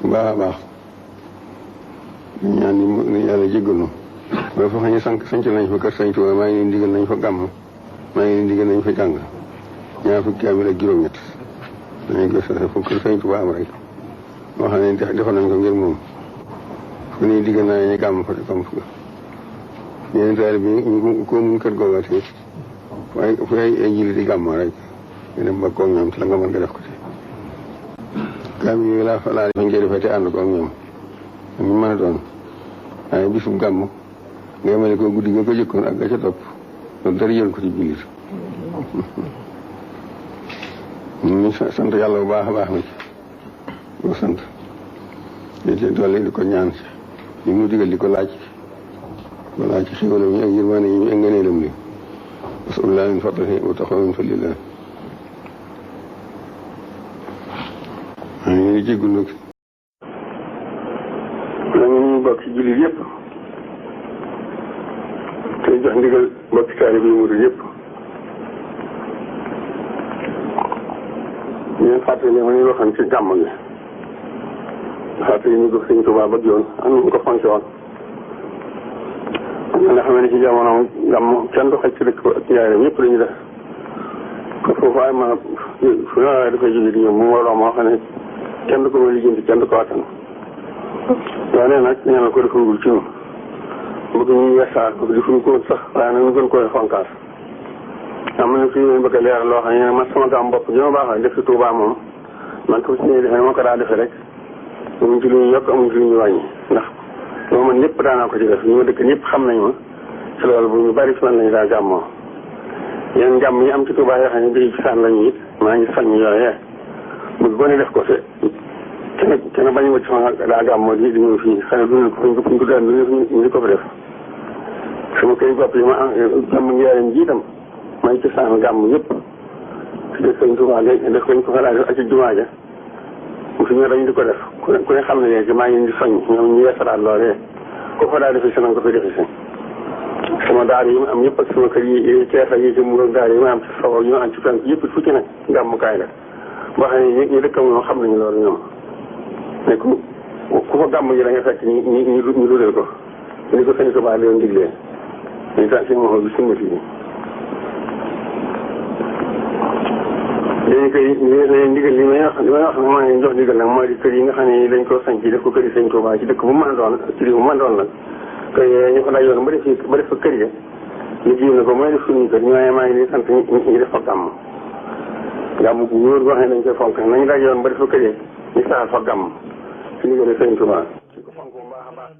bu baax a baax ñaan ni yàlla jéggal nu ba fa xañe sanc nañ fa kër Sëñ Tuubaa maa ngi leen digal nañ fa gàmm maa ngi leen digal nañ fa jàng ñaar fukki kaamil ak juróom-ñett dañuy gëstu fu kër Sëñ Tuubaa am rek moo xam ne defoon nañ ko ngir moom fu ñuy digal naa ñu gàmm fa comme ñeneen taalibe bi ñu ko mun kër googatee waaye fu ay julli di gàmmoo rek nga dem ba koog ñoom te la nga mën nga def ko ci kaamil yooyu laa def ñu koy defee te ànd ko ak ñoom ñu mën a doon waaye bisub gàmm nga yemale ko guddi nga ko jëkkoon ak ga ca topp loolu dara jël ko ci jullit ñu sant yàlla bu baax a baax na ci ko sant te doole di ko ñaan si li mu digal di ko laaj ci xéwalam yi ak yërmaane yi ak ngëneelam li asalullah min fadlihi wa taxaw min fadlillah maa ngi leen di jéggul nag ñu bokk ci jullit yëpp te jox ndigal bokk taalibe yi murid yëpp ñeen fàttali ne ma ñu waxoon ci gàmm gi fàttali ñu ko Sëñ Tuubaa bëgg yoon am ñu ko fonke woon nga xam ne ci jamono gàmm kenn du xaj ci dëkk ak njaareem ñëpp lañu def ko foofu ay ma fu waaye dafay jóge di ñëw mu waroo moo xam ne kenn du ko ma lijjanti kenn du ko attan waaye nag ñaanal ko defagul ci ñun bëgg ñu wesaar bëgg di fuñ ko sax waaye nag ñu gën koy fonkaas am na fi ñu bëgg a leeral loo xam ne man sama gàmm bopp ji ma baax def ci Tuubaa moom man ko si ñuy defee moo ko daa defee rek amuñ ci lu ñu yokk amuñ ci lu ñu wàññi ndax loolu man ñëpp daanaa ko ci def ñu ma dëkk ñëpp xam nañ ma ci loolu bu ñu bari fi man lañu daa gàmmoo yéen gàmm yi am ci Tuubaa yoo xam ne day gisaan lañu it maa ngi soññ yooyee bëgg ko ne def ko te kenn bañu wacc fa daa gàmmoo di ñëw fii xëy na dundal ko fuñ ko daan ñu di ko fa def sama kër bopp yi ma am gàmm njëriñ ji itam maa ngi ci saan gàmm yëpp ci def Sëñ Tuubaa def koñ ko fa daa def ak ci jumaa ja mu fi ñëw dañu di ko def ku ne xam ne léegi maa ngi di soññ ñoom ñu yeesalaat loolee ko fa daa defe si nanga ko fi defe si sama daar yi ma am yëpp ak sama kër yi Cees ak yi ci mu daar yi ma am ci sow ñu am ci fenn yëpp fu ci nekk gàmmukaay la boo xam ne ñu dëkkam ñoom xam nañu loolu ñoom ne ku fa gàmm ji da nga fekk ñu dudal ko ni ko Sëñ Tuubaa leen diglee ñu tax si moo bi sunnati bi léegi kay ndigal li may wax nag maa ngi jox ndigal nag mooy di kër yi nga xam ne dañ ko sañ ci def ko kër yi Sëñ Tuubaa ci dëkk bu mën a doon ci réew bu mën a doon nag kër ñu ko dajoon ba def fa kër ya ñu jiw na ko mooy def suñuy kër ñooñu maa ngi di sant ñu def fa gàmm bu wóor boo xam ne dañ koy fonk nañu dajoon ba def fa kër ya ñu saxal fa gàmm ci ndigal Sëñ Tuubaa ci ko fonk bu baax a baax